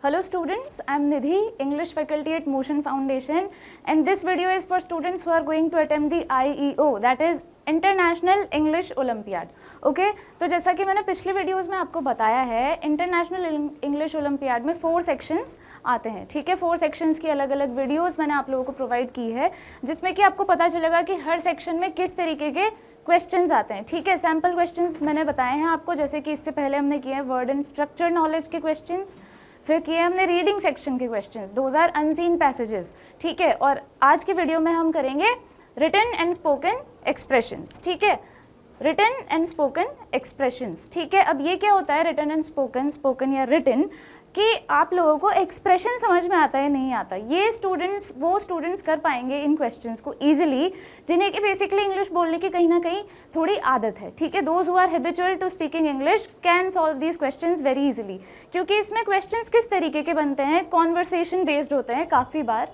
Hello students, I am Nidhi, English faculty at Motion Foundation, and this video is for students who are going to attempt the IEO, that is international English olympiad. Okay, तो जैसा कि मैंने पिछले videos में आपको बताया है, international English olympiad में 4 सेक्शंस आते हैं. ठीक है, 4 सेक्शंस की अलग अलग वीडियोस मैंने आप लोगों को प्रोवाइड की है, जिसमें कि आपको पता चलेगा कि हर सेक्शन में किस तरीके के क्वेश्चंस आते हैं. ठीक है, सैम्पल क्वेश्चंस मैंने बताए हैं आपको, जैसे कि इससे पहले हमने किए हैं वर्ड एंड स्ट्रक्चर नॉलेज के क्वेश्चंस, फिर किए हमने रीडिंग सेक्शन के questions, those are unseen passages. ठीक है, और आज की वीडियो में हम करेंगे रिटन एंड स्पोकन एक्सप्रेशंस. ठीक है, रिटन एंड स्पोकन एक्सप्रेशंस. ठीक है, अब ये क्या होता है रिटन एंड स्पोकन, स्पोकन या रिटन, कि आप लोगों को एक्सप्रेशन समझ में आता है नहीं आता, ये वो स्टूडेंट्स कर पाएंगे इन क्वेश्चंस को ईजिली, जिन्हें कि बेसिकली इंग्लिश बोलने की कहीं ना कहीं थोड़ी आदत है. ठीक है, those who are habitual to speaking English can solve these questions very easily, क्योंकि इसमें क्वेश्चंस किस तरीके के बनते हैं, कॉन्वर्सेशन बेस्ड होते हैं काफ़ी बार.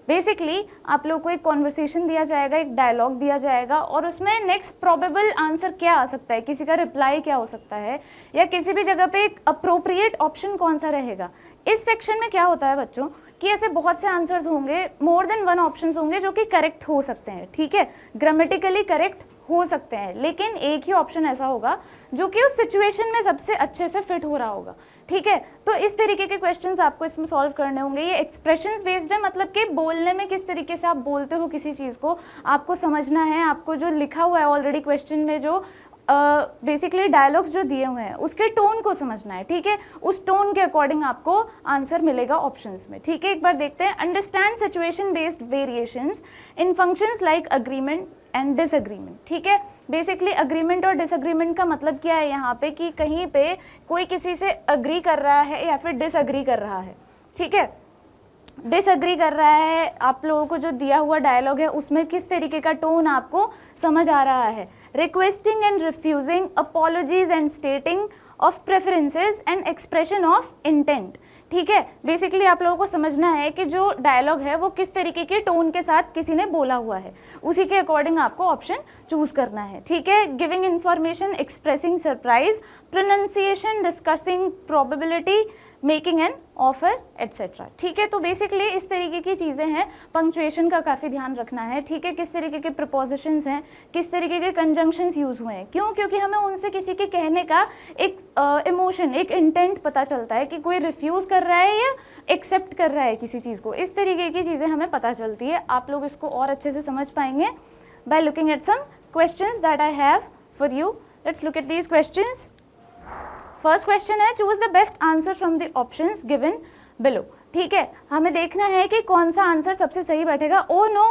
बेसिकली आप लोग को एक कॉन्वर्सेशन दिया जाएगा, एक डायलॉग दिया जाएगा, और उसमें नेक्स्ट प्रोबेबल आंसर क्या आ सकता है, किसी का रिप्लाई क्या हो सकता है, या किसी भी जगह पे एक अप्रोप्रिएट ऑप्शन कौन सा रहेगा. इस सेक्शन में क्या होता है बच्चों कि ऐसे बहुत से आंसर्स होंगे, मोर देन 1 ऑप्शंस होंगे जो कि करेक्ट हो सकते हैं. ठीक है, ग्रामेटिकली करेक्ट हो सकते हैं, लेकिन एक ही ऑप्शन ऐसा होगा जो कि उस सिचुएशन में सबसे अच्छे से फिट हो रहा होगा. ठीक है, तो इस तरीके के क्वेश्चंस आपको इसमें सॉल्व करने होंगे. ये एक्सप्रेशंस बेस्ड है, मतलब कि बोलने में किस तरीके से आप बोलते हो किसी चीज़ को आपको समझना है. आपको जो लिखा हुआ है ऑलरेडी क्वेश्चन में, जो बेसिकली डायलॉग्स जो दिए हुए हैं उसके टोन को समझना है. ठीक है, उस टोन के अकॉर्डिंग आपको आंसर मिलेगा ऑप्शंस में. ठीक है, एक बार देखते हैं. Understand situation based variations in functions like agreement and disagreement. ठीक है, बेसिकली अग्रीमेंट और डिसएग्रीमेंट का मतलब क्या है यहाँ पे, कि कहीं पे कोई किसी से अग्री कर रहा है या फिर डिसएग्री कर रहा है. ठीक है, डिसएग्री कर रहा है, आप लोगों को जो दिया हुआ डायलॉग है उसमें किस तरीके का टोन आपको समझ आ रहा है. Requesting and refusing, apologies and स्टेटिंग of preferences and expression of intent. ठीक है, बेसिकली आप लोगों को समझना है कि जो डायलॉग है वो किस तरीके के टोन के साथ किसी ने बोला हुआ है, उसी के अकॉर्डिंग आपको ऑप्शन चूज करना है. ठीक है, giving information, expressing surprise, pronunciation, discussing probability, making an offer etcetera. ठीक है, तो बेसिकली इस तरीके की चीज़ें हैं. पंक्चुएशन का काफ़ी ध्यान रखना है. ठीक है, किस तरीके के प्रपोजिशंस हैं, किस तरीके के कंजंक्शंस यूज़ हुए हैं. क्यों? क्योंकि हमें उनसे किसी के कहने का एक इमोशन, एक इंटेंट पता चलता है कि कोई रिफ्यूज़ कर रहा है या एक्सेप्ट कर रहा है किसी चीज़ को. इस तरीके की चीज़ें हमें पता चलती है. आप लोग इसको और अच्छे से समझ पाएंगे by looking at some questions that I have for you. Let's look at these questions. First question है, choose the best answer from the options given below. ठीक है, हमें देखना है कि कौन सा आंसर सबसे सही बैठेगा. Oh no,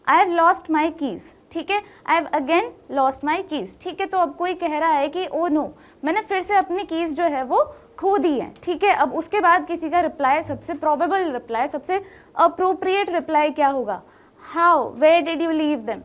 I have lost my keys. ठीक है, I have again lost my keys. ठीक है, तो अब कोई कह रहा है कि ओ नो, मैंने फिर से अपनी कीज़ जो है वो खो दी है. ठीक है, अब उसके बाद किसी का रिप्लाई, सबसे प्रोबेबल रिप्लाई, सबसे अप्रोप्रिएट रिप्लाई क्या होगा. How, where did you leave them.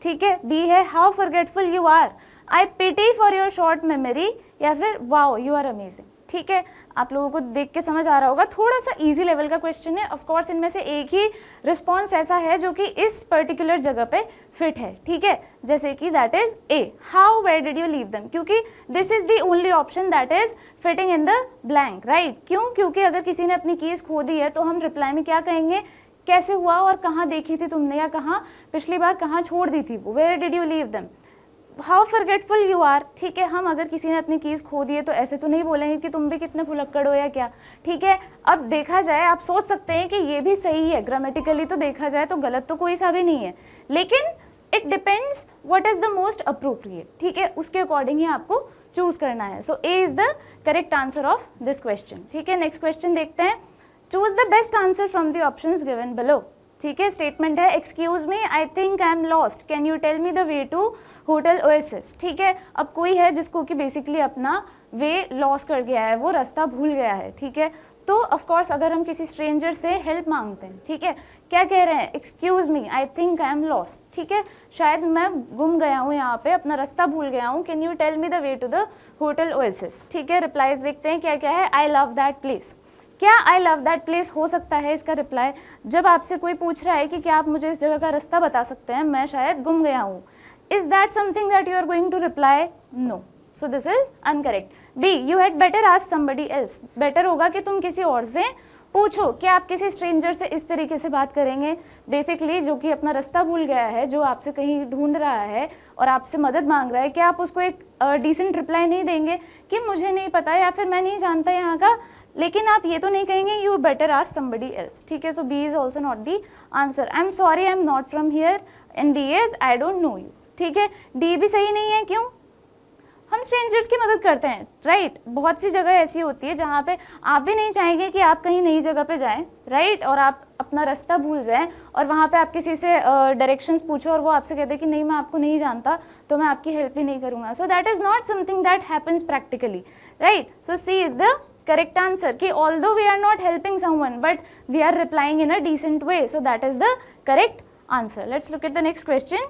ठीक है, बी है how forgetful you are, I pity for your short memory, या फिर वाओ यू आर अमेजिंग. ठीक है, आप लोगों को देख के समझ आ रहा होगा, थोड़ा सा इजी लेवल का क्वेश्चन है. ऑफ कोर्स इनमें से एक ही रिस्पॉन्स ऐसा है जो कि इस पर्टिकुलर जगह पे फिट है. ठीक है, जैसे कि that is A, how where did you leave them, क्योंकि this is the only option that is fitting in the blank. Right, क्यों? क्योंकि अगर किसी ने अपनी कीज खो दी है तो हम रिप्लाई में क्या कहेंगे, कैसे हुआ और कहाँ देखी थी तुमने, या कहाँ पिछली बार कहाँ छोड़ दी थी वो, where did you leave them. How forgetful you are. ठीक है, हम अगर किसी ने अपनी कीज़ खो दी है तो ऐसे तो नहीं बोलेंगे कि तुम भी कितने भुलक्कड़ हो या क्या. ठीक है, अब देखा जाए, आप सोच सकते हैं कि ये भी सही है, ग्रामेटिकली तो देखा जाए तो गलत तो कोई सा भी नहीं है, लेकिन it depends what is the most appropriate. ठीक है, उसके अकॉर्डिंग ही आपको चूज करना है. So A is the correct answer of this question. ठीक है, नेक्स्ट क्वेश्चन देखते हैं. Choose the best answer from the options given below. ठीक है, स्टेटमेंट है, excuse me, I think I am lost, can you tell me the way to hotel oasis. ठीक है, अब कोई है जिसको कि बेसिकली अपना वे लॉस कर गया है, वो रास्ता भूल गया है. ठीक है, तो ऑफ कोर्स अगर हम किसी स्ट्रेंजर से हेल्प मांगते हैं, ठीक है, क्या कह रहे हैं, excuse me, I think I am lost. ठीक है, शायद मैं गुम गया हूँ यहाँ पे, अपना रास्ता भूल गया हूँ, can you tell me the way to the hotel oasis. ठीक है, रिप्लाईज देखते हैं क्या क्या है. I love that place. क्या आई लव दैट प्लेस हो सकता है इसका रिप्लाई. जब आपसे कोई पूछ रहा है कि क्या आप मुझे इस जगह का रास्ता बता सकते हैं, मैं शायद गुम गया हूँ, is that something that you are going to reply. No, so this is incorrect. B, you had better ask somebody else. Better होगा कि तुम किसी और से पूछो कि आप किसी स्ट्रेंजर से इस तरीके से बात करेंगे, बेसिकली जो कि अपना रास्ता भूल गया है, जो आपसे कहीं ढूंढ रहा है और आपसे मदद मांग रहा है, क्या आप उसको एक डिसेंट रिप्लाई नहीं देंगे कि मुझे नहीं पता या फिर मैं नहीं जानता यहाँ का, लेकिन आप ये तो नहीं कहेंगे you better ask somebody else, ठीक है। So B is also not the answer. I am sorry I am not from here and D is I don't know you, ठीक है। डी भी सही नहीं है, क्यों? हम स्ट्रेंजर्स की मदद करते हैं, राइट। बहुत सी जगह ऐसी होती है जहाँ पे आप भी नहीं चाहेंगे कि आप कहीं नई जगह पे जाएं, राइट, और आप अपना रास्ता भूल जाएं और वहाँ पे आप किसी से डायरेक्शंस पूछो और वो आपसे कहते हैं कि नहीं मैं आपको नहीं जानता तो मैं आपकी हेल्प ही नहीं करूँगा। So that is not something that happens practically, right. So C is the correct answer कि although we are not helping someone but we are replying in a decent way, so that is the correct answer. Let's look at the next question.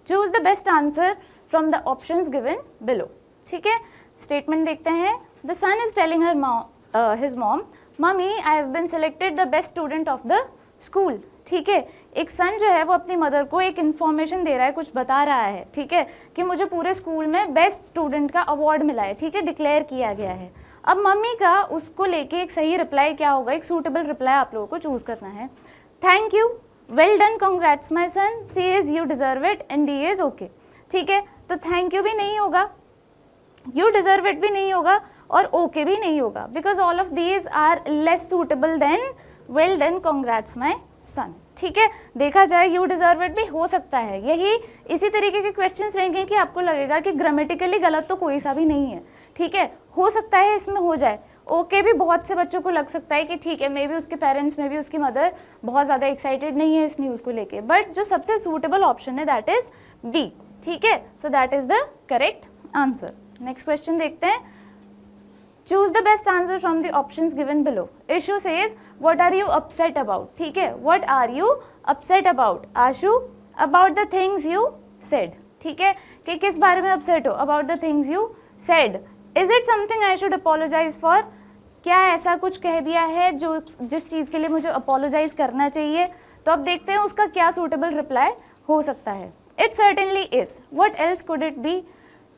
Choose the best answer from the options given below, ठीक है। Statement देखते हैं। The son is telling his mom, mummy I have been selected the best student of the school, ठीक है। एक सन जो है वो अपनी मदर को एक इन्फॉर्मेशन दे रहा है, कुछ बता रहा है, ठीक है, कि मुझे पूरे स्कूल में बेस्ट स्टूडेंट का अवार्ड मिला है, ठीक है, डिक्लेयर किया गया है। अब मम्मी का उसको लेके एक सही रिप्लाई क्या होगा, एक सूटेबल रिप्लाई आप लोगों को चूज करना है। Thank you, well done, congrats my son, C is you deserve it and D is okay, ठीक है। तो थैंक यू भी नहीं होगा, यू डिजर्व इट भी नहीं होगा और ओके भी नहीं होगा, because all of these are less suitable then well done, congrats my son, ठीक है। देखा जाए यू डिजर्व इट भी हो सकता है, यही इसी तरीके के क्वेश्चंस रहेंगे कि आपको लगेगा कि ग्रामेटिकली गलत तो कोई सा भी नहीं है, ठीक है, हो सकता है इसमें हो जाए। ओके भी बहुत से बच्चों को लग सकता है कि ठीक है, मे बी उसके पेरेंट्स में भी उसकी मदर बहुत ज़्यादा एक्साइटेड नहीं है इस न्यूज़ को लेके, बट जो सबसे सूटेबल ऑप्शन है दैट इज बी, ठीक है। So that is the correct answer. Next question देखते हैं। Choose the best answer from the options given below. Ishu says what are you upset about, ठीक है, what are you upset about. Ashu, about the things you said, ठीक है, कि किस बारे में अपसेट हो, about the things you said. Is it something I should apologise for, क्या ऐसा कुछ कह दिया है जो जिस चीज़ के लिए मुझे अपोलोजाइज करना चाहिए। तो अब देखते हैं उसका क्या सूटेबल रिप्लाई हो सकता है। It certainly is, what else could it be,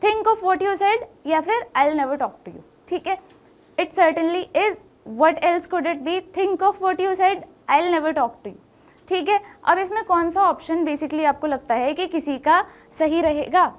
think of what you said, या फिर I will never talk to you, ठीक है। It certainly is, what else could it be, think of what you said, I will never talk to you, ठीक है। अब इसमें कौन सा ऑप्शन बेसिकली आपको लगता है कि किसी का सही रहेगा।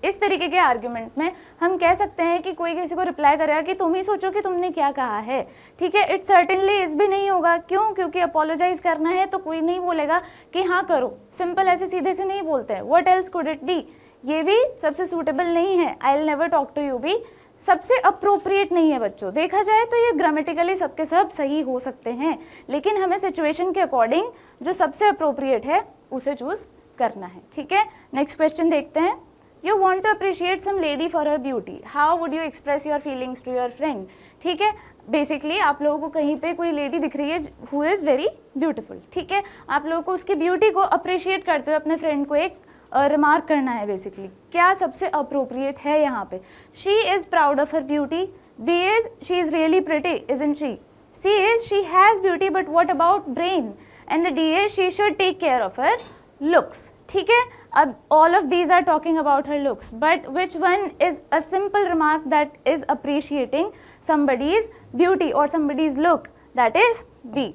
इस तरीके के आर्ग्यूमेंट में हम कह सकते हैं कि कोई किसी को रिप्लाई करेगा कि तुम ही सोचो कि तुमने क्या कहा है, ठीक है। इट सर्टेनली इस भी नहीं होगा, क्यों, क्योंकि अपोलोजाइज करना है तो कोई नहीं बोलेगा कि हाँ करो, सिंपल ऐसे सीधे से नहीं बोलते हैं। What else could it be, ये भी सबसे सूटेबल नहीं है। I will never talk to you भी सबसे अप्रोप्रिएट नहीं है बच्चों। देखा जाए तो ये ग्रामेटिकली सबके सब सही हो सकते हैं, लेकिन हमें सिचुएशन के अकॉर्डिंग जो सबसे अप्रोप्रिएट है उसे चूज करना है, ठीक है। नेक्स्ट क्वेश्चन देखते हैं। You want to appreciate some lady for her beauty. How would you express your feelings to your friend? ठीक है, बेसिकली आप लोगों को कहीं पे कोई लेडी दिख रही है who is very beautiful, ठीक है, आप लोगों को उसकी ब्यूटी को अप्रिशिएट करते हुए अपने फ्रेंड को एक रिमार्क करना है। बेसिकली क्या सबसे अप्रोप्रिएट है यहाँ पे। She is proud of her beauty, B is she is really pretty, isn't she, C is she has beauty but what about brain, and the D is she should take care of her looks, ठीक है। अब all of these are talking about her looks, but which one is a simple remark that is appreciating somebody's beauty or somebody's look? That is B,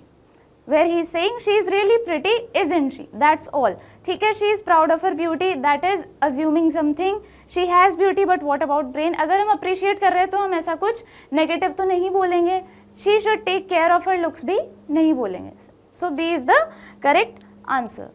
where he is saying she is really pretty, isn't she? That's all, ठीक है। She is proud of her beauty, that is assuming something. She has beauty, but what about brain? अगर हम appreciate कर रहे हैं तो हम ऐसा कुछ negative तो नहीं बोलेंगे। She should take care of her looks भी नहीं बोलेंगे। So B is the correct answer.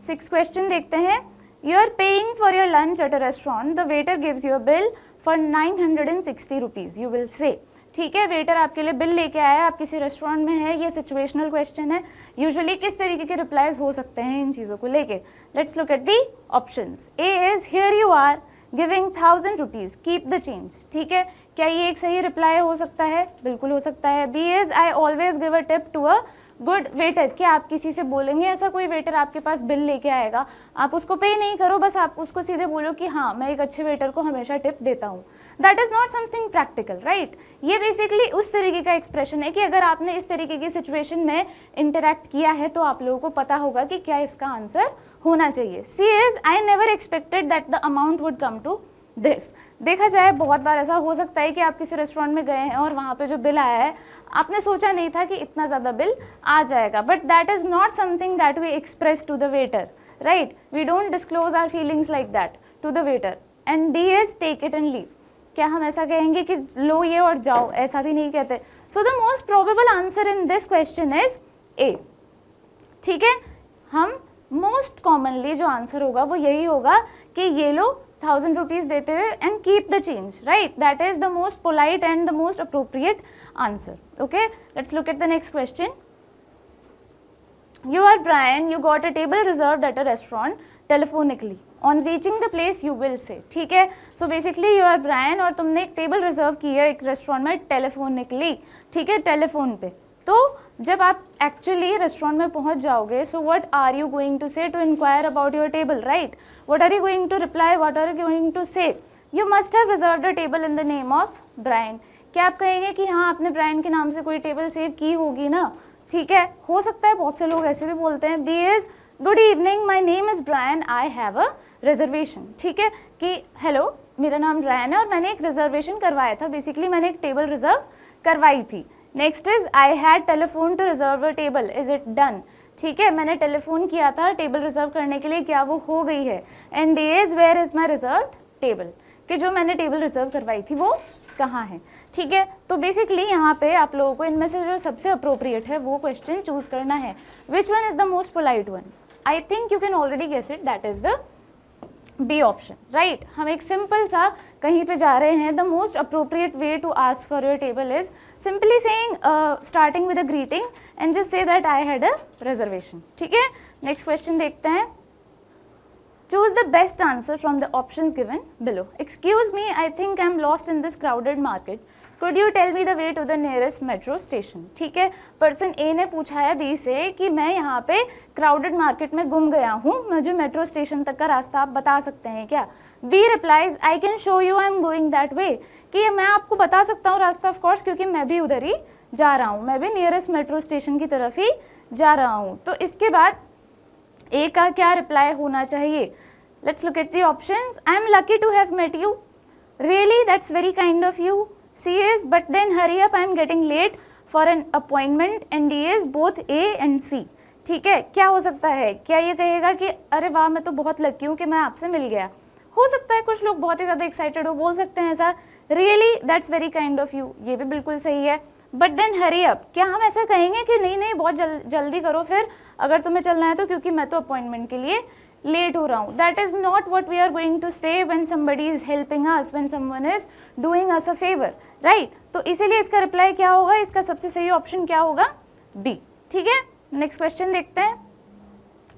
6th question देखते हैं। You are paying for your lunch at a restaurant. The waiter gives you a bill for 960 rupees. You will say, ठीक है, waiter आपके लिए bill लेके आया, आप किसी रेस्टोरेंट में है, ये सिचुएशनल क्वेश्चन है। यूजुअली किस तरीके के रिप्लाईज हो सकते हैं इन चीज़ों को लेके। Let's look at the options. A is here you are giving 1000 rupees, keep the change, ठीक है, क्या ये एक सही रिप्लाई हो सकता है? बिल्कुल हो सकता है। B is I always give a tip to a good waiter, क्या आप किसी से बोलेंगे ऐसा कोई वेटर आपके पास बिल लेके आएगा, आप उसको पे नहीं करो, बस आप उसको सीधे बोलो कि हाँ मैं एक अच्छे वेटर को हमेशा टिप देता हूँ। That is not something practical, right. ये बेसिकली उस तरीके का एक्सप्रेशन है कि अगर आपने इस तरीके की सिचुएशन में इंटरेक्ट किया है तो आप लोगों को पता होगा कि क्या इसका आंसर होना चाहिए। C is I never expected that the amount would come to this. देखा जाए बहुत बार ऐसा हो सकता है कि आप किसी रेस्टोरेंट में गए हैं और वहाँ पे जो बिल आया है आपने सोचा नहीं था कि इतना ज़्यादा बिल आ जाएगा, but that is not something that we express to the waiter, right? We don't disclose our feelings like that to the waiter. And D is take it and leave. क्या हम ऐसा कहेंगे कि लो ये और जाओ? ऐसा भी नहीं कहते। So the most probable answer in this question is a. ठीक है, हम मोस्ट कॉमनली जो आंसर होगा वो यही होगा कि ये लो 1000 रुपीज देते हुए and keep the change, right? That is the most polite and the most appropriate answer. Okay, let's look at the next question. You are Brian, you got a table reserved at a restaurant telephonically. On reaching the place you will say, ठीक है? So basically you are Brian और तुमने एक table reserve की है एक restaurant में telephonically, ठीक है, टेलीफोन पे। तो जब आप एक्चुअली रेस्टोरेंट में पहुंच जाओगे, so what are you going to say to inquire about your table, right? What are you going to reply, what are you going to say? You must have reserved a table in the name of Brian. क्या आप कहेंगे कि हाँ आपने Brian के नाम से कोई टेबल सेव की होगी ना? ठीक है, हो सकता है, बहुत से लोग ऐसे भी बोलते हैं। B is good evening, my name is Brian, I have a reservation. ठीक है, कि हेलो मेरा नाम ब्रायन है और मैंने एक रिजर्वेशन करवाया था, बेसिकली मैंने एक टेबल रिजर्व करवाई थी। Next is I had telephone to reserve a table, is it done? ठीक है, मैंने टेलीफोन किया था टेबल रिजर्व करने के लिए, क्या वो हो गई है? And D is where is my reserve table, कि जो मैंने टेबल रिजर्व करवाई थी वो कहाँ है? ठीक है, तो बेसिकली यहाँ पे आप लोगों को इनमें से जो सबसे अप्रोप्रिएट है वो क्वेश्चन चूज करना है। Which one is the most polite one? I think you can already guess it, that is the B option, right? हम एक सिंपल सा कहीं पे जा रहे हैं। The most appropriate way to ask for your table is simply saying starting with a greeting and just say that I had a reservation. ठीक है, नेक्स्ट क्वेश्चन देखते हैं। Choose the best answer from the options given below. Excuse me, I think I'm lost in this crowded market. Could you tell me the way to the nearest metro station? ठीक है, person ए ने पूछा है B से कि मैं यहाँ पे क्राउडेड मार्केट में गुम गया हूँ, मुझे मेट्रो स्टेशन तक का रास्ता आप बता सकते हैं क्या? B replies I can show you, I am going that way, कि मैं आपको बता सकता हूँ रास्ता ऑफ कोर्स, क्योंकि मैं भी उधर ही जा रहा हूँ, मैं भी नियरेस्ट मेट्रो स्टेशन की तरफ ही जा रहा हूँ। तो इसके बाद ए का क्या रिप्लाई होना चाहिए? Let's look at the options. I am lucky to have met you, really that's very kind of you. C is but then hurry up, I am getting late for an appointment, and D is both A and C. ठीक है, क्या हो सकता है? क्या ये कहेगा कि अरे वाह मैं तो बहुत लकी हूँ कि मैं आपसे मिल गया? हो सकता है कुछ लोग बहुत ही ज़्यादा एक्साइटेड हो, बोल सकते हैं ऐसा, really that's very kind of you, ये भी बिल्कुल सही है। बट देन हरी अप, क्या हम ऐसा कहेंगे कि नहीं नहीं बहुत जल्दी करो फिर अगर तुम्हें चलना है तो, क्योंकि मैं तो अपॉइंटमेंट के लिए लेट हो रहा हूँ? That is not what we are going to say when somebody is helping us, when someone is doing us a favour, right? तो इसीलिए इसका रिप्लाई क्या होगा? इसका सबसे सही ऑप्शन क्या होगा? बी। ठीक है, नेक्स्ट क्वेश्चन देखते हैं।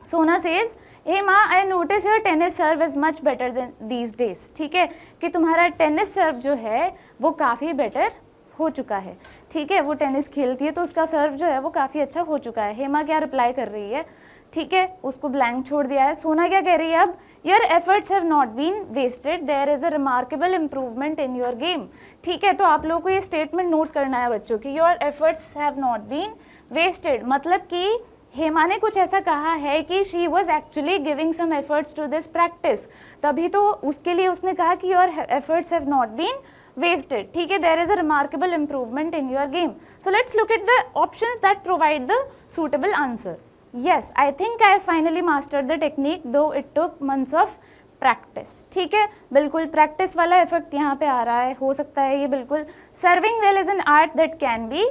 सोना सेज हे माँ, I notice your tennis serve is much better than these days. ठीक है, कि तुम्हारा टेनिस सर्व जो है वो काफ़ी बेटर हो चुका है। ठीक है, वो टेनिस खेलती है तो उसका सर्व जो है वो काफ़ी अच्छा हो चुका है। हेमा क्या रिप्लाई कर रही है? ठीक है, उसको ब्लैंक छोड़ दिया है। सोना क्या कह रही है अब? Your efforts have not been wasted, there is a remarkable improvement in your game. ठीक है, तो आप लोगों को ये स्टेटमेंट नोट करना है बच्चों की, your efforts have not been wasted, मतलब कि हेमा ने कुछ ऐसा कहा है कि she was actually giving some efforts to this practice, तभी तो उसके लिए उसने कहा कि your efforts have not been wasted. ठीक है, there is a remarkable improvement in your game. So let's look at the options that provide the suitable answer. Yes, I think I finally mastered the technique though it took months of practice. ठीक है, बिल्कुल practice वाला effect यहाँ पे आ रहा है, हो सकता है ये बिल्कुल serving well is an art that can be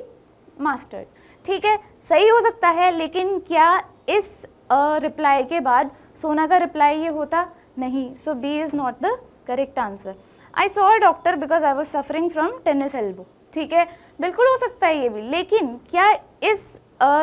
mastered. ठीक है, सही हो सकता है, लेकिन क्या इस रिप्लाई के बाद सोना का रिप्लाई ये होता? नहीं। So B is not the correct answer. I saw a doctor because I was suffering from tennis elbow. ठीक है, बिल्कुल हो सकता है ये भी, लेकिन क्या इस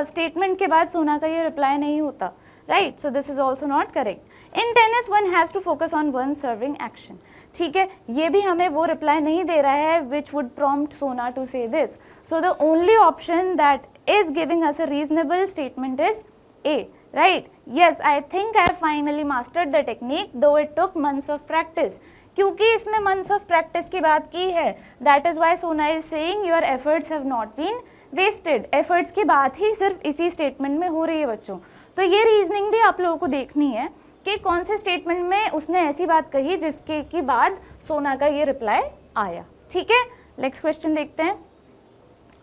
स्टेटमेंट के बाद सोना का ये रिप्लाई नहीं होता? Right, so this is also not correct. In tennis one has to focus on one serving action. ठीक है, ये भी हमें वो रिप्लाई नहीं दे रहा है विच वुड प्रॉम्प्ट सोना टू से this. So the only option that is giving us a reasonable statement is A, right? Yes, I think I finally mastered the technique though it took months of practice. क्योंकि इसमें months of practice की बात की है, that is why Sona is saying your efforts have not been wasted. efforts की बात ही सिर्फ इसी statement में हो रही है बच्चों। तो ये रीजनिंग भी आप लोगों को देखनी है कि कौन से स्टेटमेंट में उसने ऐसी बात कही जिसके की बाद सोना का ये रिप्लाई आया। ठीक है, नेक्स्ट क्वेश्चन देखते हैं।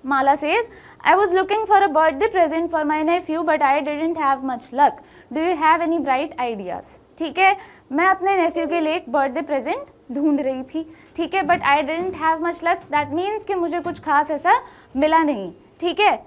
Mala says, I was looking for a birthday present for my nephew but I didn't have much luck. Do you have any bright ideas? ठीक है, मैं अपने नेफ्यू के लिए एक बर्थडे प्रेजेंट ढूंढ रही थी। ठीक है, but I didn't have much luck, that means कि मुझे कुछ खास ऐसा मिला नहीं। ठीक है,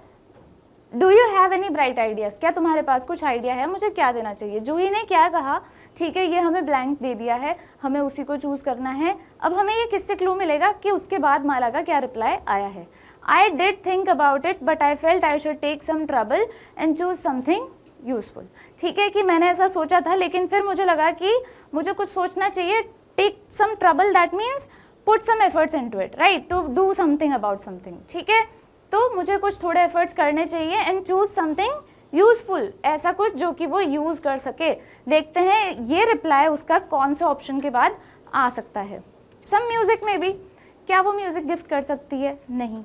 do you have any bright ideas, क्या तुम्हारे पास कुछ आइडिया है मुझे क्या देना चाहिए। जूही ने क्या कहा, ठीक है, ये हमें ब्लैंक दे दिया है, हमें उसी को चूज़ करना है। अब हमें ये किससे क्लू मिलेगा कि उसके बाद माला का क्या रिप्लाई आया है। I did think about it but I felt I should take some trouble and choose something useful. ठीक है, कि मैंने ऐसा सोचा था लेकिन फिर मुझे लगा कि मुझे कुछ सोचना चाहिए। Take some trouble that means put some efforts into it, right? To do something about something. ठीक है, तो मुझे कुछ थोड़े एफर्ट्स करने चाहिए and choose something यूजफुल, ऐसा कुछ जो कि वो यूज़ कर सके। देखते हैं ये रिप्लाई उसका कौन से ऑप्शन के बाद आ सकता है। सम म्यूजिक में भी, क्या वो म्यूजिक गिफ्ट कर सकती है, नहीं।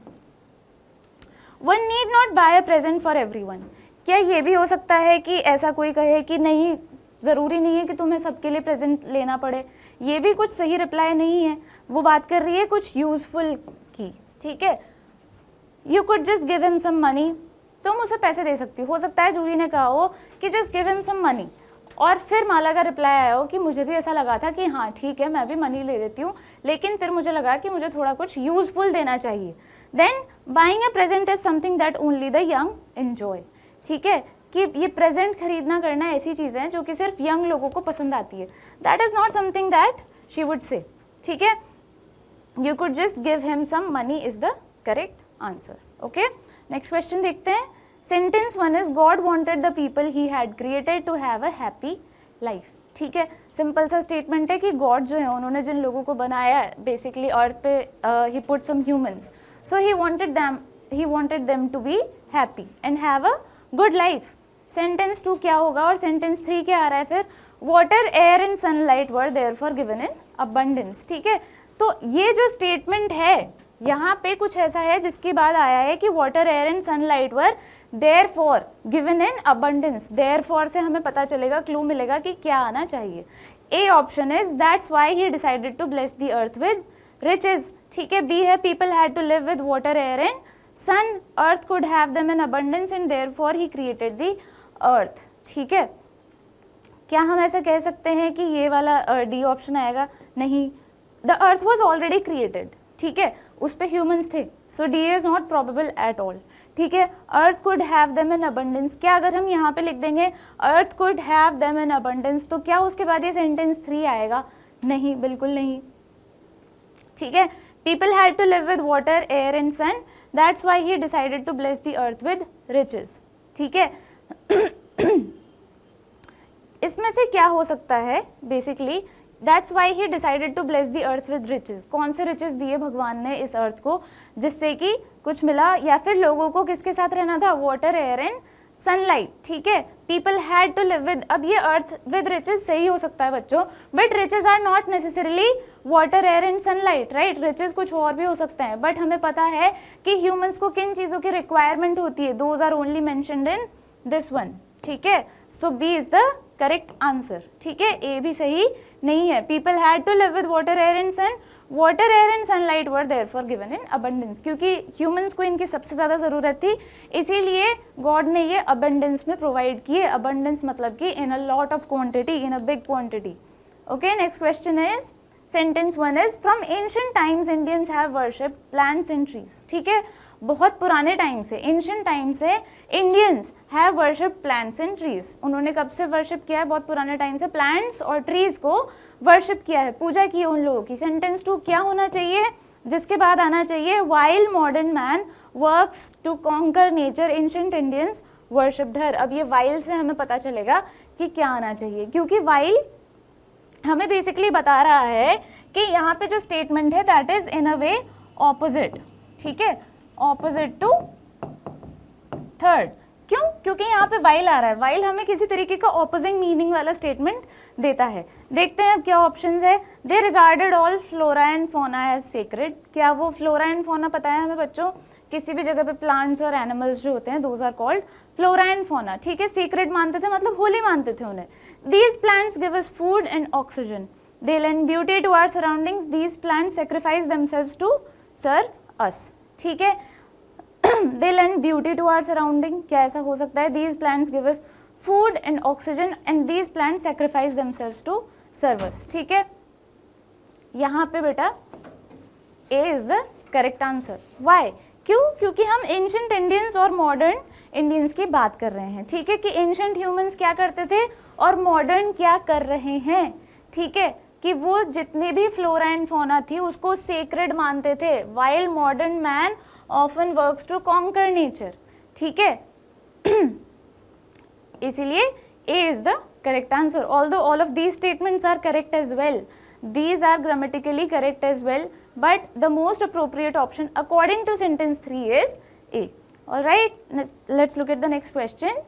One need not buy a present for everyone, क्या ये भी हो सकता है कि ऐसा कोई कहे कि नहीं, ज़रूरी नहीं है कि तुम्हें सबके लिए प्रेजेंट लेना पड़े। ये भी कुछ सही रिप्लाई नहीं है, वो बात कर रही है कुछ यूजफुल की। ठीक है, you could just give him some money, तुम उसे पैसे दे सकती हो सकता है जूही ने कहा हो कि just give him some money, और फिर माला का रिप्लाई आया हो कि मुझे भी ऐसा लगा था कि हाँ ठीक है मैं भी मनी ले देती हूँ, लेकिन फिर मुझे लगा कि मुझे थोड़ा कुछ यूजफुल देना चाहिए। Then buying a present is something that only the young enjoy. ठीक है, कि ये प्रेजेंट खरीदना करना ऐसी चीज़ें हैं जो कि सिर्फ यंग लोगों को पसंद आती है। That is not something that she would say. ठीक है, you could just give him some money is the correct answer. Okay, next question देखते हैं। Sentence one is God wanted the people he had created to have a happy life. ठीक है, simple सा statement है कि God जो है उन्होंने जिन लोगों को बनाया है बेसिकली अर्थ पे, he put some humans, so he wanted them to be happy and have a good life. Sentence two क्या होगा और सेंटेंस थ्री क्या आ रहा है फिर, water air and sunlight were therefore given in abundance. ठीक है, तो ये जो स्टेटमेंट है यहाँ पे कुछ ऐसा है जिसके बाद आया है कि water air and sunlight were therefore given in abundance. Therefore से हमें पता चलेगा, क्लू मिलेगा कि क्या आना चाहिए। A option is that's why he decided to bless the earth with riches. ठीक है, बी है people had to live with water air and sun, earth could have them in abundance and therefore he created the earth. ठीक है, क्या हम ऐसा कह सकते हैं कि ये वाला डी ऑप्शन आएगा, नहीं, the earth was already created. ठीक है, उस पे ह्यूमंस थे, so D is not probable at all. ठीक है, earth could have them in abundance, क्या अगर हम यहाँ पे लिख देंगे earth could have them in abundance तो क्या उसके बाद ये सेंटेंस थ्री आएगा, नहीं, बिल्कुल नहीं। ठीक है, people had to live with water air and sun, that's why he decided to bless the earth with riches. ठीक है, इसमें से क्या हो सकता है basically, that's why he decided to bless the earth with riches. कौन से रिचेस दिए भगवान ने इस अर्थ को जिससे कि कुछ मिला, या फिर लोगों को किसके साथ रहना था, वाटर एयर एंड सनलाइट। ठीक है, people had to live with, अब ये अर्थ विद रिचेस सही हो सकता है बच्चों, but riches are not necessarily water air and sunlight, right. Riches कुछ और भी हो सकते हैं, बट हमें पता है कि ह्यूमंस को किन चीज़ों की रिक्वायरमेंट होती है, those are only mentioned in this one. ठीक है, so B is the correct answer. ठीक है, ए भी सही नहीं है। People had to live with water air and sun, water air and sunlight were therefore given in abundance, क्योंकि humans को इनकी सबसे ज़्यादा ज़रूरत थी, इसीलिए गॉड ने ये अबंडेंस में प्रोवाइड किए। अबंडेंस मतलब कि in a lot of quantity, in a big quantity. Okay, next question is sentence one is from ancient times Indians have worshipped plants and trees. ठीक है, बहुत पुराने टाइम से, एंशिएंट टाइम से Indians have worshipped plants and trees. उन्होंने कब से worship किया है, बहुत पुराने टाइम से प्लांट्स और ट्रीज को वर्शिप किया है, पूजा की है उन लोगों की। सेंटेंस टू क्या होना चाहिए, जिसके बाद आना चाहिए while modern man works to conquer nature ancient Indians worshipped her. अब ये वाइल से हमें पता चलेगा कि क्या आना चाहिए, क्योंकि वाइल हमें बेसिकली बता रहा है कि यहाँ पे जो स्टेटमेंट है that is in a way opposite. ठीक है, ऑपोजिट टू थर्ड। क्यों, क्योंकि यहाँ पे वाइल आ रहा है, वाइल हमें किसी तरीके का ऑपोजिंग मीनिंग वाला स्टेटमेंट देता है। देखते हैं अब क्या ऑप्शंस है। They regarded all flora and fauna as sacred, क्या वो फ्लोरा एंड फोना पता है हमें बच्चों, किसी भी जगह पे प्लांट्स और एनिमल्स जो होते हैं those are called flora and fauna, ठीक है, सीक्रेट मानते थे मतलब होली मानते थे उन्हें। These plants give us food and oxygen, they lend beauty to our surroundings, these plants sacrifice themselves to serve us, ठीक है। They lend beauty to our surrounding, क्या ऐसा हो सकता है? These plants give us food and oxygen and these plants sacrifice themselves to serve us, ठीक है। यहाँ पे बेटा A is the correct answer. Why? क्यों? क्योंकि हम एंशिएंट इंडियंस और मॉडर्न इंडियंस की बात कर रहे हैं, ठीक है, कि एंशिएंट ह्यूमंस क्या करते थे और मॉडर्न क्या कर रहे हैं, ठीक है, कि वो जितनी भी फ्लोरा एंड फौना थी उसको सेक्रेड मानते थे, while modern man often works to conquer nature, ठीक है। इसीलिए A is the correct answer. Although all of these statements are correct as well, these are grammatically correct as well, but the most appropriate option according to sentence 3 is A. All right, let's look at the next question.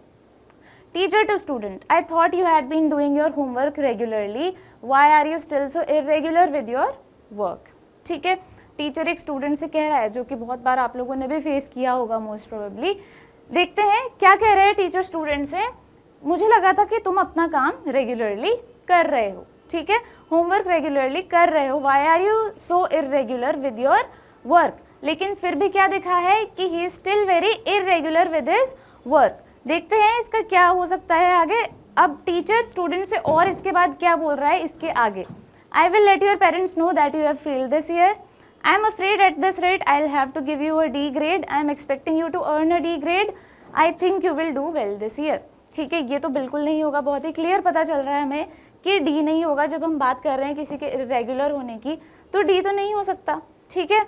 Teacher to student, I thought you had been doing your homework regularly, why are you still so irregular with your work? ठीक है, teacher एक student से कह रहा है, जो कि बहुत बार आप लोगों ने भी फेस किया होगा मोस्ट प्रोबेबली। देखते हैं क्या कह रहे हैं टीचर स्टूडेंट से। मुझे लगा था कि तुम अपना काम रेगुलरली कर रहे हो, ठीक है, होमवर्क रेगुलरली कर रहे हो, why are you so irregular with your work, लेकिन फिर भी क्या दिखा है कि he is still very irregular with his work. देखते हैं इसका क्या हो सकता है आगे। अब टीचर स्टूडेंट से और इसके बाद क्या बोल रहा है इसके आगे, I will let your parents know that you have failed this year, I am afraid at this rate I will have to give you a D grade, I am expecting you to earn a D grade, I think you will do well this year, ठीक है। ये तो बिल्कुल नहीं होगा, बहुत ही clear पता चल रहा है हमें कि डी नहीं होगा। जब हम बात कर रहे हैं किसी के इरेगुलर होने की तो डी तो नहीं हो सकता, ठीक है।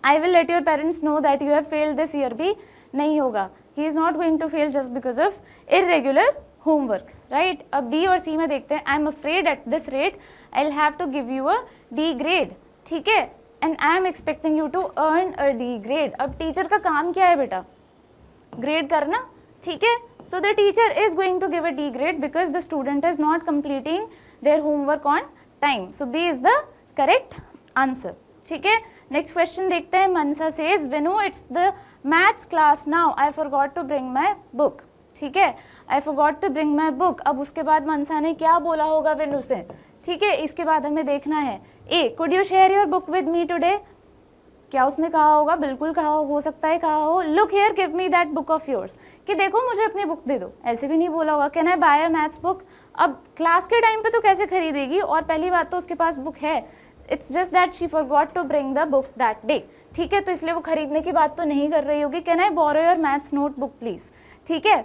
I will let your parents know that you have failed this year भी नहीं होगा, he is not going to fail just because of irregular homework, right. अब बी और सी में देखते हैं, I am afraid at this rate I will have to give you a D grade, ठीक है, and I am expecting you to earn a D grade. अब teacher का काम क्या है बेटा? ग्रेड करना, ठीक है। So the teacher is going to give a D grade because the student is not completing their homework on time. So B is the correct answer. ठीक है, next question देखते हैं। मनसा says, Vinu, it's the maths class now. I forgot to bring my book. ठीक है, I forgot to bring my book. अब उसके बाद मनसा ने क्या बोला होगा विनु से, ठीक है, इसके बाद हमें देखना है। A, could you share your book with me today? क्या उसने कहा होगा? बिल्कुल कहा हो सकता है कहा हो, look here give me that book of yours, कि देखो मुझे अपनी बुक दे दो। ऐसे भी नहीं बोला होगा, can I buy a maths book. अब क्लास के टाइम पे तो कैसे खरीदेगी, और पहली बात तो उसके पास बुक है, it's just that she forgot to bring the book that day, ठीक है, तो इसलिए वो खरीदने की बात तो नहीं कर रही होगी। Can I borrow your maths note book please, ठीक है।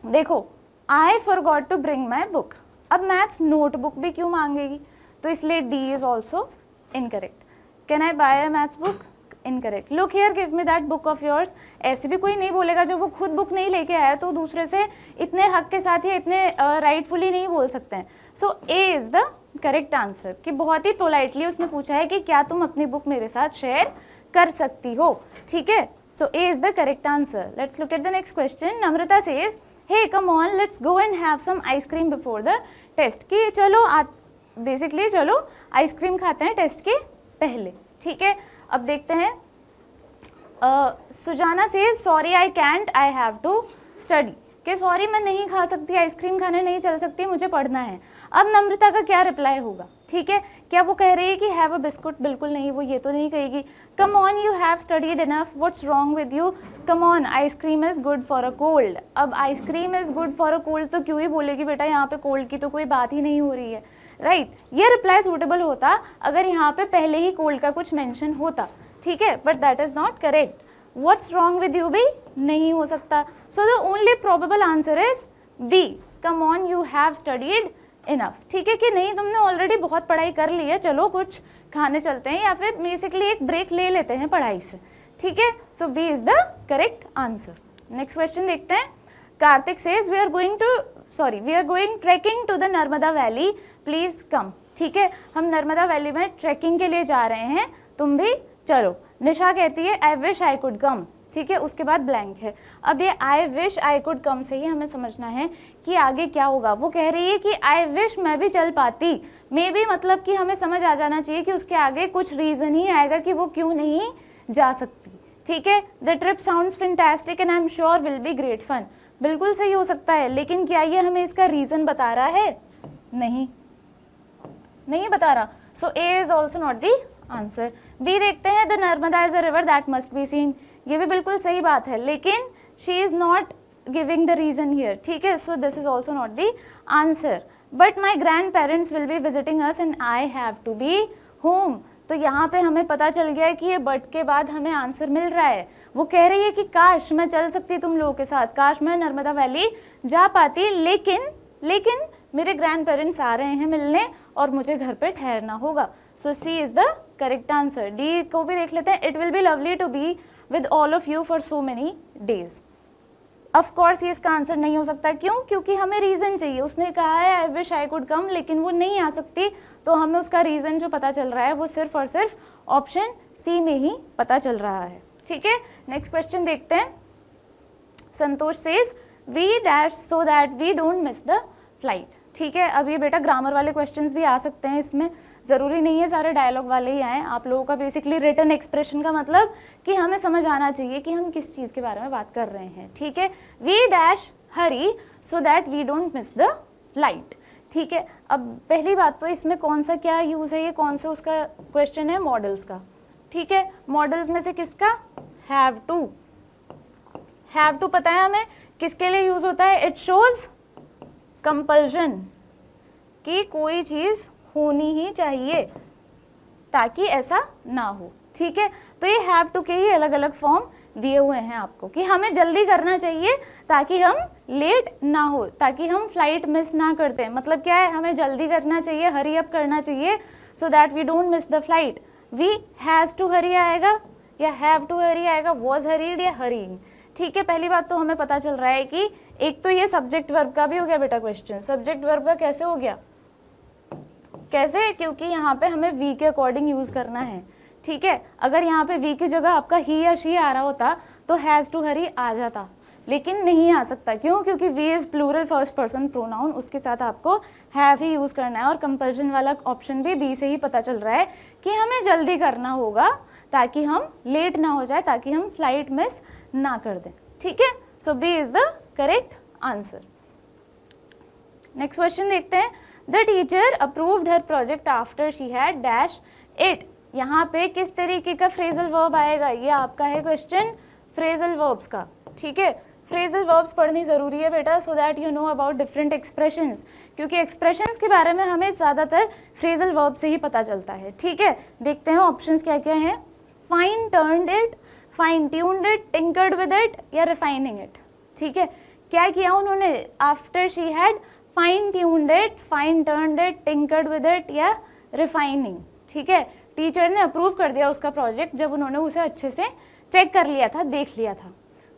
देखो I forgot to bring my book, अब मैथ्स नोट बुक भी क्यों मांगेगी, तो इसलिए D is also incorrect. Can I buy a maths book, incorrect. Look here give me that book of yours, ऐसे भी कोई नहीं बोलेगा, जब वो खुद बुक नहीं लेके आया तो दूसरे से इतने हक के साथ या इतने राइटफुली नहीं बोल सकते हैं। सो A is the correct answer, कि बहुत ही पोलाइटली उसने पूछा है कि क्या तुम अपनी बुक मेरे साथ शेयर कर सकती हो, ठीक है। So A is the correct answer. Let's look at the next question. Namrata says, hey come on let's go and have some ice cream before the test, कि चलो बेसिकली चलो आइसक्रीम खाते हैं टेस्ट के पहले, ठीक है। अब देखते हैं, सुजाना से sorry I can't I have to study, कि सॉरी मैं नहीं खा सकती, आइसक्रीम खाने नहीं चल सकती, मुझे पढ़ना है। अब नम्रता का क्या रिप्लाई होगा, ठीक है, क्या वो कह रही है कि हैव अ बिस्कुट? बिल्कुल नहीं, वो ये तो नहीं कहेगी। Come on you have studied enough, what's wrong with you, come on ice cream is good for a cold. अब ice cream is good for a cold तो क्यों ही बोलेगी बेटा, यहाँ पे कोल्ड की तो कोई बात ही नहीं हो रही है, राइट। ये रिप्लाई सूटेबल होता अगर यहाँ पे पहले ही कोल्ड का कुछ मेंशन होता, ठीक है, but that is not correct. What's wrong with you भी नहीं हो सकता। So the only probable answer is B, come on you have studied enough, ठीक है, कि नहीं तुमने ऑलरेडी बहुत पढ़ाई कर ली है, चलो कुछ खाने चलते हैं, या फिर बेसिकली एक ब्रेक ले लेते हैं पढ़ाई से, ठीक है। So B is the correct answer. Next question देखते हैं। Kartik says, we are going trekking to the Narmada valley, please come, ठीक है, हम नर्मदा वैली में ट्रैकिंग के लिए जा रहे हैं, तुम भी चलो। निशा कहती है I wish I could come, ठीक है, उसके बाद ब्लैंक है। अब ये I wish I could come से ही हमें समझना है कि आगे क्या होगा। वो कह रही है कि आई विश मैं भी चल पाती, मे बी मतलब कि हमें समझ आ जाना चाहिए कि उसके आगे कुछ रीज़न ही आएगा कि वो क्यों नहीं जा सकती, ठीक है, the trip sounds fantastic and I am sure will be great fun, बिल्कुल सही हो सकता है, लेकिन क्या ये हमें इसका रीजन बता रहा है? नहीं बता रहा। So A is also not the answer. B देखते हैं, the Narmada is a river that must be seen, ये भी बिल्कुल सही बात है, लेकिन she is not giving the reason here, ठीक है, so this is also not the answer. But my grandparents will be visiting us and I have to be home, तो यहाँ पे हमें पता चल गया है कि ये बट के बाद हमें आंसर मिल रहा है। वो कह रही है कि काश मैं चल सकती तुम लोगों के साथ, काश मैं नर्मदा वैली जा पाती, लेकिन मेरे ग्रैंड पेरेंट्स आ रहे हैं मिलने और मुझे घर पे ठहरना होगा। So C is the correct answer. D को भी देख लेते हैं, it will be lovely to be with all of you for so many days. Of course ये इसका आंसर नहीं हो सकता, क्यों? क्योंकि हमें रीज़न चाहिए। उसने कहा है I wish I could come, लेकिन वो नहीं आ सकती, तो हमें उसका रीज़न जो पता चल रहा है वो सिर्फ और सिर्फ ऑप्शन सी में ही पता चल रहा है, ठीक है। नेक्स्ट क्वेश्चन देखते हैं। Santosh says we dash so that we don't miss the flight, ठीक है। अब ये बेटा ग्रामर वाले क्वेश्चंस भी आ सकते हैं इसमें, ज़रूरी नहीं है सारे डायलॉग वाले ही आएँ। आप लोगों का बेसिकली रिटन एक्सप्रेशन का मतलब कि हमें समझ आना चाहिए कि हम किस चीज़ के बारे में बात कर रहे हैं, ठीक है। We dash hurry so that we don't miss the flight, ठीक है। अब पहली बात तो इसमें कौन सा क्या यूज़ है, ये कौन सा उसका क्वेश्चन है? मॉडल्स का, ठीक है। मॉडल्स में से किसका? हैव टू पता है हमें किसके लिए यूज़ होता है? इट शोज़ कंपल्शन कि कोई चीज़ होनी ही चाहिए ताकि ऐसा ना हो, ठीक है। तो ये हैव टू के ही अलग अलग फॉर्म दिए हुए हैं आपको कि हमें जल्दी करना चाहिए ताकि हम लेट ना हो, ताकि हम फ्लाइट मिस ना करते हैं। मतलब क्या है? हमें जल्दी करना चाहिए, हरी अप करना चाहिए so that we don't miss the flight. We has to hurry आएगा या हैव टू हरी आएगा, वॉज हरीड या हरीइंग, ठीक है। पहली बात तो हमें पता चल रहा है कि एक तो ये सब्जेक्ट वर्ब का भी हो गया बेटा क्वेश्चन। सब्जेक्ट वर्ब का कैसे हो गया? कैसे? क्योंकि यहाँ पे हमें वी के अकॉर्डिंग यूज़ करना है, ठीक है। अगर यहाँ पे वी की जगह आपका ही या शी आ रहा होता तो हैज़ टू हरी आ जाता, लेकिन नहीं आ सकता। क्यों? क्योंकि we is plural first person pronoun, उसके साथ आपको हैव ही यूज़ करना है। और कंपल्शन वाला ऑप्शन भी बी से ही पता चल रहा है कि हमें जल्दी करना होगा ताकि हम लेट ना हो जाए, ताकि हम फ्लाइट मिस ना कर दें, ठीक है। So B is the correct answer. Next question देखते हैं। The teacher approved her project after she had dash it, यहाँ पे किस तरीके का फ्रेजल वर्ब आएगा? ये आपका है क्वेश्चन फ्रेजल वर्ब्स का, ठीक है। फ्रेजल वर्ब्स पढ़नी ज़रूरी है बेटा so that you know about different expressions, क्योंकि एक्सप्रेशंस के बारे में हमें ज़्यादातर फ्रेजल वर्ब से ही पता चलता है, ठीक है। देखते हैं ऑप्शंस क्या क्या हैं। Fine turned it, fine tuned it, tinkered with it या रिफाइनिंग इट, ठीक है। क्या किया उन्होंने? After she had fine tuned it, fine turned it, tinkered with it या रिफाइनिंग, ठीक है। टीचर ने अप्रूव कर दिया उसका प्रोजेक्ट जब उन्होंने उसे अच्छे से चेक कर लिया था, देख लिया था।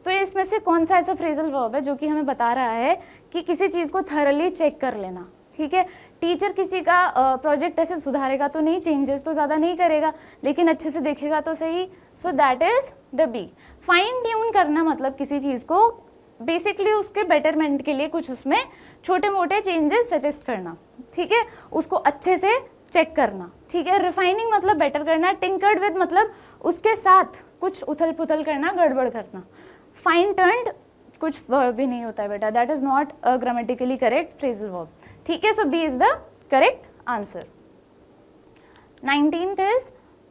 तो इसमें से कौन सा ऐसा फ्रेजल वर्ब है जो कि हमें बता रहा है कि किसी चीज़ को थरली चेक कर लेना, ठीक है। टीचर किसी का प्रोजेक्ट ऐसे सुधारेगा तो नहीं, चेंजेस तो ज़्यादा नहीं करेगा, लेकिन अच्छे से देखेगा तो सही। So that is the B. Fine tune करना मतलब किसी चीज़ को बेसिकली उसके बेटरमेंट के लिए कुछ उसमें छोटे मोटे चेंजेस सजेस्ट करना, ठीक है, उसको अच्छे से चेक करना, ठीक है। रिफाइनिंग मतलब बेटर करना। टिंकर्ड विद मतलब उसके साथ कुछ उथल पुथल करना, गड़बड़ करना। फाइन टर्न्ड कुछ वर्ब भी नहीं होता है बेटा, that is not a grammatically correct phrasal verb, ठीक है। So B is the correct answer. 19th is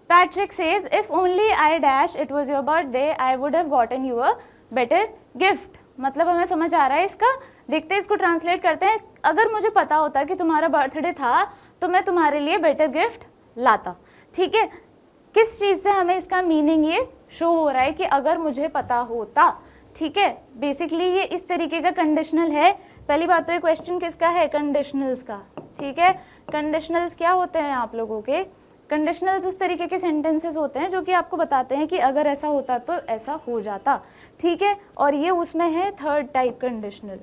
Patrick says if only I dash it was your birthday I would have gotten you a better gift। मतलब हमें समझ आ रहा है इसका। देखते हैं इसको ट्रांसलेट करते हैं। अगर मुझे पता होता कि तुम्हारा बर्थडे था तो मैं तुम्हारे लिए बेटर गिफ्ट लाता, ठीक है। किस चीज़ से हमें इसका मीनिंग ये शो हो रहा है कि अगर मुझे पता होता, ठीक है। बेसिकली ये इस तरीके का कंडीशनल है। पहली बात तो ये क्वेश्चन किसका है? कंडीशनल्स का, ठीक है। कंडीशनल्स क्या होते हैं आप लोगों के? कंडीशनल्स उस तरीके के सेंटेंसेस होते हैं जो कि आपको बताते हैं कि अगर ऐसा होता तो ऐसा हो जाता, ठीक है। और ये उसमें है third type conditional.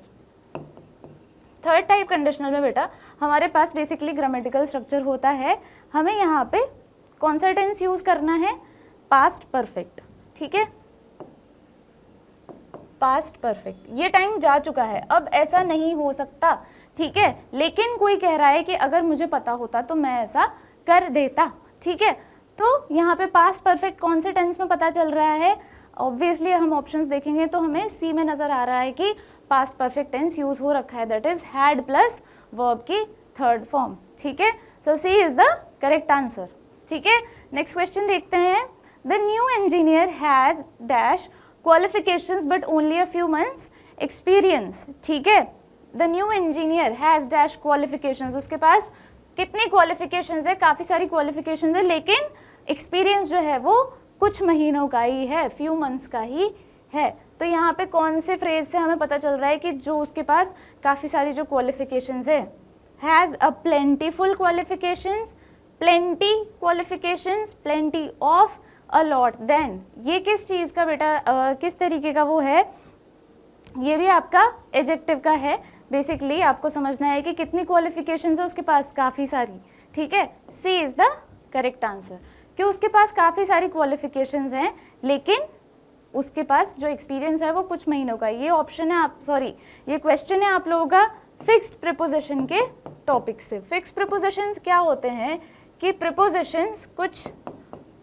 Third type conditional में बेटा हमारे पास बेसिकली ग्रामेटिकल स्ट्रक्चर होता है। हमें यहाँ पे कौन सा टेंस यूज़ करना है? पास्ट परफेक्ट, ठीक है। Past perfect. ये टाइम जा चुका है, अब ऐसा नहीं हो सकता, ठीक है। लेकिन कोई कह रहा है कि अगर मुझे पता होता तो मैं ऐसा कर देता, ठीक है। तो यहाँ पे पास्ट परफेक्ट कौन से टेंस में पता चल रहा है? ऑब्वियसली हम ऑप्शंस देखेंगे तो हमें सी में नज़र आ रहा है कि पास्ट परफेक्ट टेंस यूज हो रखा है, that is had plus verb की थर्ड फॉर्म, ठीक है। सो C is the correct answer, ठीक है। नेक्स्ट क्वेश्चन देखते हैं। The new engineer has dash qualifications but only a few months experience, ठीक है। The new engineer has dash qualifications, उसके पास कितनी क्वालिफिकेशंस है, काफ़ी सारी क्वालिफिकेशंस है, लेकिन एक्सपीरियंस जो है वो कुछ महीनों का ही है, फ्यू मंथ्स का ही है। तो यहाँ पे कौन से फ्रेज से हमें पता चल रहा है कि जो उसके पास काफ़ी सारी जो क्वालिफिकेशंस है, has a plentiful qualifications, plenty qualifications, plenty of, a lot, then, ये किस चीज़ का बेटा किस तरीके का वो है, ये भी आपका एडजेक्टिव का है। बेसिकली आपको समझना है कि कितनी क्वालिफिकेशंस है उसके पास, काफ़ी सारी, ठीक है। सी इज़ द करेक्ट आंसर, कि उसके पास काफ़ी सारी क्वालिफिकेशंस हैं लेकिन उसके पास जो एक्सपीरियंस है वो कुछ महीनों का। ये ऑप्शन है ये क्वेश्चन है आप लोगों का फिक्स्ड प्रीपोजिशन के टॉपिक से। फिक्स्ड प्रीपोजिशंस क्या होते हैं कि प्रीपोजिशंस कुछ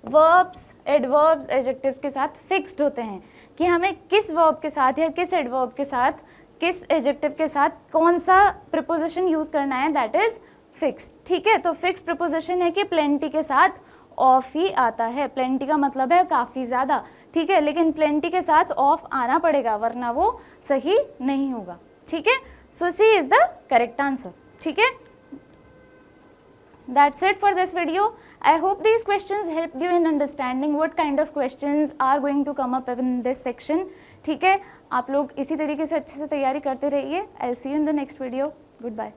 वर्ब्स, एडवर्ब्स, एडजेक्टिव्स के साथ फिक्स्ड होते हैं कि हमें किस वर्ब के साथ या किस एडवर्ब के साथ, किस एडजेक्टिव के साथ कौन सा प्रीपोजिशन यूज़ करना है, दैट इज़ फिक्स्ड, ठीक है। तो फिक्स्ड प्रीपोजिशन है कि प्लेंटी के साथ ऑफ ही आता है। प्लेंटी का मतलब है काफ़ी ज़्यादा, ठीक है, लेकिन प्लेंटी के साथ ऑफ आना पड़ेगा वरना वो सही नहीं होगा, ठीक है। सो C is the correct answer, ठीक है। That's it for this video. I hope these questions helped you in understanding what kind of questions are going to come up in this section. ठीक है, आप लोग इसी तरीके से अच्छे से तैयारी करते रहिए. I'll see you in the next video. Goodbye.